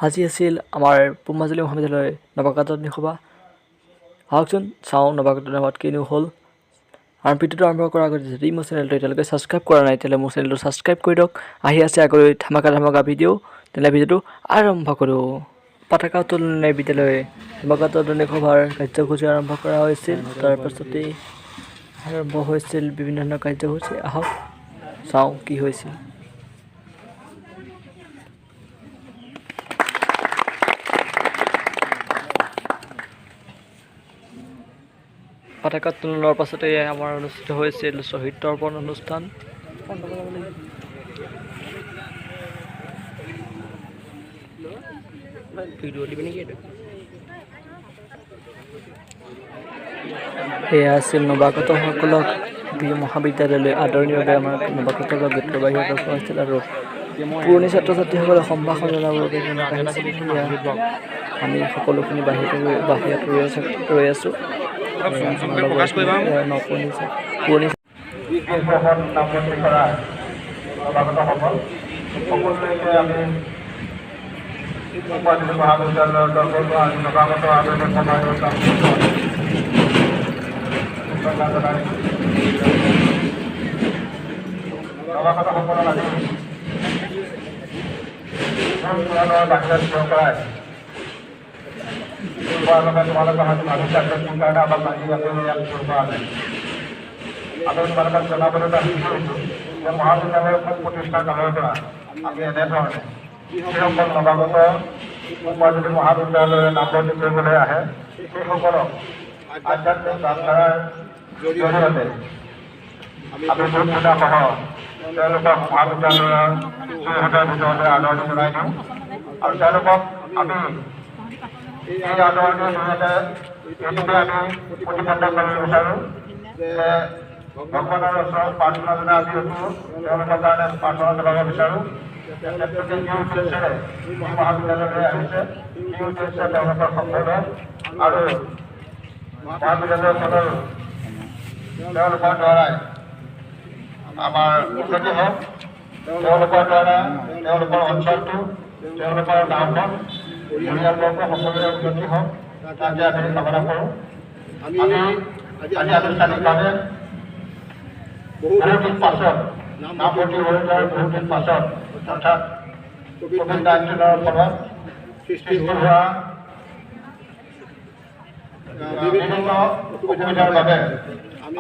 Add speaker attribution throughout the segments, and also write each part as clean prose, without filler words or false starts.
Speaker 1: আজি আছিল আমাৰ পূব মাজুলী মহাবিদ্যালয়ৰ নৱাগত সভা। আহকচোন চাওঁ নৱাগত সভাত কিনো হ'ল। আৰু ভিডিঅ'টো আৰম্ভ কৰাৰ আগতে যদি মোৰ চেনেলটো এতিয়ালৈকে ছাবস্ক্ৰাইব কৰা নাই তেতিয়াহ'লে মোৰ চেনেলটো ছাবস্ক্ৰাইব কৰি দিয়ক। আহি আছে আগলৈ ধামাকা ভিডিঅ'। তেতিয়াহ'লে ভিডিঅ'টো আৰম্ভ কৰোঁ। পতাকা উত্তোলন বিদ্যালয়ে নৱাগত সভাৰ কাৰ্যসূচী আৰম্ভ কৰা হৈছিল। তাৰ পাছতেই আৰম্ভ হৈছিল বিভিন্ন ধৰণৰ কাৰ্যসূচী। আহক চাওঁ কি হৈছিল। পতাকা উত্তোলনৰ পাছতে আমাৰ অনুষ্ঠিত হৈছিল শ্বহীদ তৰ্পণ অনুষ্ঠান। এয়া আছিল নৱাগতসকলক মহাবিদ্যালয়লৈ আদৰণীয়ভাৱে আমাৰ নৱাগতসকলক গেটৰ বাহিৰত ৰখোৱা হৈছিল আৰু পুৰণি ছাত্ৰ ছাত্ৰীসকলক সম্ভাষণ জনাবৰ বাবে আমি সকলোখিনি বাহিৰত ৰৈ আছোঁ।
Speaker 2: মহাবিদ্যালয় প্ৰতিষ্ঠা কালৰ পৰা আমি এনেধৰণে যিসকল নৱাগত মাজুলী মহাবিদ্যালয়ৰ নামভৰ্তি কৰিবলৈ আহে সেইসকলক আধ্যাত্মিক ভাৱধাৰাৰ জৰিয়তে আমি ভোটদাতাসহ তেওঁলোকক মহাবিদ্যালয়ৰ চৌহদৰ ভিতৰতে আদৰণি জনাই দিওঁ আৰু তেওঁলোকক আমি এই আদৰণিৰ জৰিয়তে এইটোকে আমি প্ৰতিবন্ধ কৰিব বিচাৰোঁ যে ভগৱানৰ ওচৰত প্ৰাৰ্থনা জনাই আজি তেওঁলোকৰ কাৰণে প্ৰাৰ্থনা জনাব বিচাৰোঁ। তেওঁলোকে যি উদ্দেশ্যেৰে এই মহাবিদ্যালয়লৈ আহিছে সেই উদ্দেশ্যে তেওঁলোকৰ সফল আৰু মহাবিদ্যালয়খনৰ তেওঁলোকৰ দ্বাৰাই আমাৰ উন্নতি হওক, তেওঁলোকৰ দ্বাৰা তেওঁলোকৰ অঞ্চলটো তেওঁলোকৰ গাঁওখন পৰিয়ালবৰ্গ সকলোৰে উন্নতি হওক তাকে আমি কামনা কৰোঁ। আমি আজি আনুষ্ঠানিকভাৱে বহুদিন পাছত নামভৰ্তি হৈ যোৱাৰ বহুদিন পাছত অৰ্থাৎ COVID-19 ফলত সৃষ্টি হোৱা বিভিন্ন অসুবিধাৰ বাবে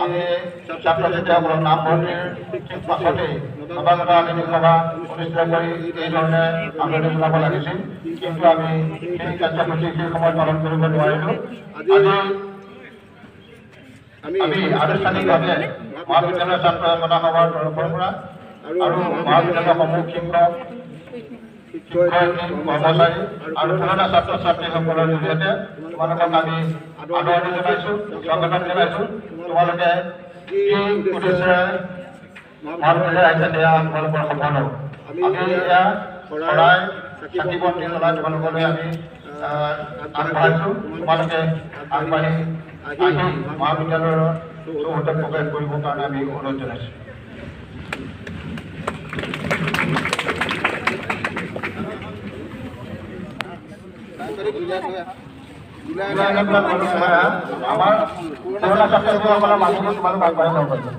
Speaker 2: আমি ছাত্ৰ ছাত্ৰীসকলৰ নামভৰ্তিৰ পাছতেই নৱাগত আদৰণি সভা অনুষ্ঠিত কৰি এইধৰণে আদৰণি জনাব লাগিছিল, কিন্তু আমি সেই কাৰ্যসূচী সেই সময়ত পালন কৰিব নোৱাৰিলোঁ। আজি আমি আনুষ্ঠানিকভাৱে মহাবিদ্যালয় ছাত্ৰ একতা সভাৰ তৰফৰ পৰা আৰু মহাবিদ্যালয়ৰ সমূহ শিক্ষক শিক্ষয়িত্ৰী কৰ্মচাৰী আৰু পুৰণা ছাত্ৰ ছাত্ৰীসকলৰ জৰিয়তে তোমালোকক আমি আদৰণি জনাইছোঁ, স্বাগতম জনাইছোঁ। তোমালোকে কি উদ্দেশ্যেৰে মহাবিদ্যালয় আহিছে সেয়া তোমালোকৰ সফল হ'ব। আমি এয়া শৰাই চাকি বন্তি জ্বলাই তোমালোকলৈ আমি আগবঢ়াইছোঁ। তোমালোকে আগবাঢ়ি আহি মহাবিদ্যালয়ৰ চৌহদত প্ৰৱেশ কৰিবৰ কাৰণে আমি অনুৰোধ জনাইছোঁ। আমাৰ পুৰণা ছাত্ৰসকলৰ মাজলৈ তোমালোক আগবাঢ়ি যাব পাৰিবা।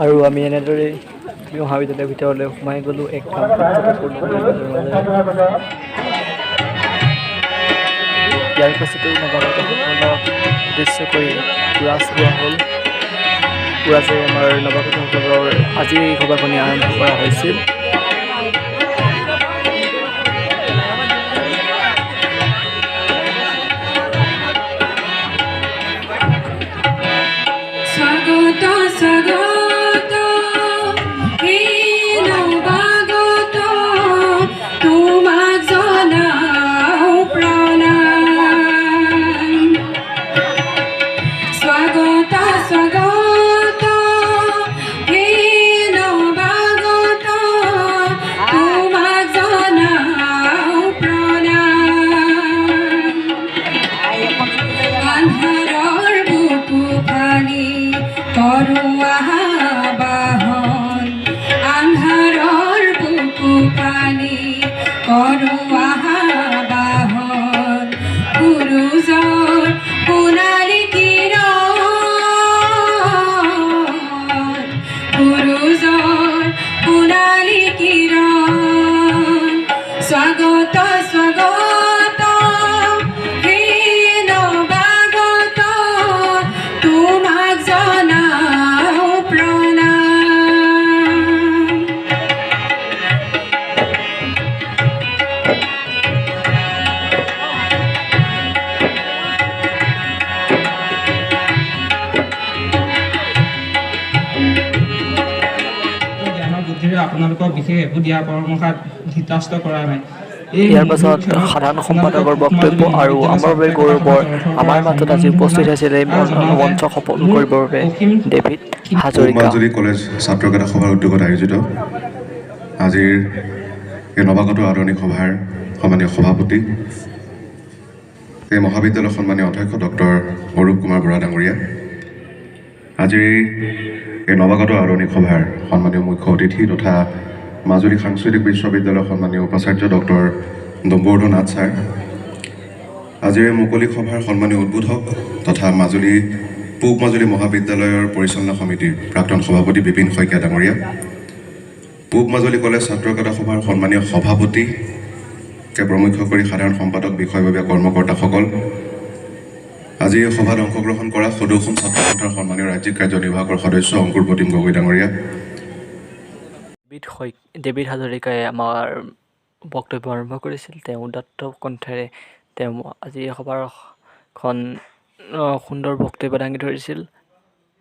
Speaker 1: আৰু আমি এনেদৰে মহাবিদ্যালয়ৰ ভিতৰলৈ সোমাই গ'লোঁ এক ইয়াৰ পাছতেই নৱাগতসকলক উদ্দেশ্য কৰি কুৰাছ লোৱা হ'ল। কুৰাছে আমাৰ নৱাগতসকলৰ আজি এই সভাখনি আৰম্ভ কৰা হৈছিল।
Speaker 3: আন্ধাৰৰ বুকু আপোনালোকক বিশেষ একো দিয়াৰ পৰামৰ্শ হিতাস্ত কৰা নাই।
Speaker 1: ইয়াৰ পাছত সাধাৰণ সম্পাদকৰ বক্তব্য আৰু আমাৰ বাবে গৌৰৱৰ আমাৰ মাজত আজি উপস্থিত হৈছিল এই মঞ্চ সফল কৰিবৰ বাবে ডেভিড
Speaker 4: পূব
Speaker 1: হাজৰিকা।
Speaker 4: মাজুলী কলেজ ছাত্ৰকেইটা সভাৰ উদ্যোগত আয়োজিত আজিৰ এই নৱাগত আদৰণি সভাৰ সন্মানীয় সভাপতি, এই মহাবিদ্যালয়ৰ সন্মানীয় অধ্যক্ষ ডক্টৰ অৰূপ কুমাৰ বৰা ডাঙৰীয়া, আজিৰ এই নৱাগত আদৰণি সভাৰ সন্মানীয় মুখ্য অতিথি তথা মাজুলী সাংস্কৃতিক বিশ্ববিদ্যালয়ৰ সন্মানীয় উপাচাৰ্য ডক্টৰ ডম্বৰুধৰ নাথ ছাৰ, আজিৰ এই মুকলি সভাৰ সন্মানীয় উদ্বোধক তথা পূব মাজুলী মহাবিদ্যালয়ৰ পৰিচালনা সমিতিৰ প্ৰাক্তন সভাপতি বিপিন শইকীয়া ডাঙৰীয়া, পূব মাজুলী কলেজ ছাত্ৰকেইটা সভাৰ সন্মানীয় সভাপতিকে প্ৰমুখ্য কৰি সাধাৰণ সম্পাদক বিষয়ববীয়া কৰ্মকৰ্তাসকল, আজি এই সভাত অংশগ্ৰহণ কৰা সদৌ অসম ছাত্ৰ সন্থাৰ সন্মানীয় ৰাজ্যিক কাৰ্যনিৰ্বাহকৰ সদস্য অংকুৰ প্ৰতিম গগৈ ডাঙৰীয়া,
Speaker 1: ডেভিড হাজৰিকাই আমাৰ বক্তব্য আৰম্ভ কৰিছিল। তেওঁ উদাত্ত কণ্ঠেৰে তেওঁ আজি এই সভাখন সুন্দৰ বক্তব্য দাঙি ধৰিছিল।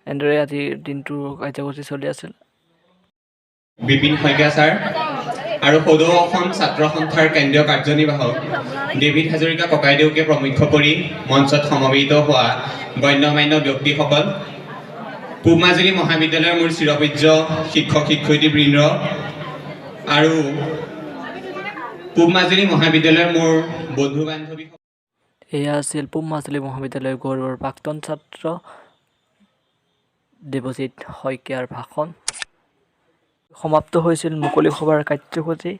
Speaker 1: এনেদৰে আজিৰ দিনটোৰ কাৰ্যসূচী চলি আছিল।
Speaker 5: বিপিন শইকীয়া ছাৰ আৰু সদৌ অসম ছাত্ৰ সন্থাৰ কেন্দ্ৰীয় কাৰ্যনিৰ্বাহক ডেভিড হাজৰিকা ককাইদেউকে প্ৰমুখ্য কৰি মঞ্চত সমবেত হোৱা গণ্যমান্য ব্যক্তিসকল, পূব মাজুলী মহাবিদ্যালয়ৰ মোৰ চিৰপূজ্য শিক্ষক শিক্ষয়িত্ৰীবৃন্দ আৰু পূব মাজুলী মহাবিদ্যালয়ৰ মোৰ বন্ধু বান্ধৱী।
Speaker 1: এয়া আছিল পূব মাজুলী মহাবিদ্যালয়ৰ গৌৰৱৰ প্ৰাক্তন ছাত্ৰ দেৱজিৎ শইকীয়াৰ ভাষণ। সমাপ্ত হৈছিল মুকলি সভাৰ কাৰ্যসূচী।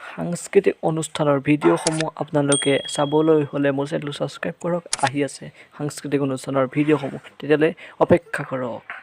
Speaker 1: সাংস্কৃতিক অনুষ্ঠানৰ ভিডিঅ'সমূহ আপোনালোকে চাবলৈ হ'লে মোৰ চেনেলটো ছাবস্ক্ৰাইব কৰক। আহি আছে সাংস্কৃতিক অনুষ্ঠানৰ ভিডিঅ'সমূহ, তেতিয়ালৈ অপেক্ষা কৰক।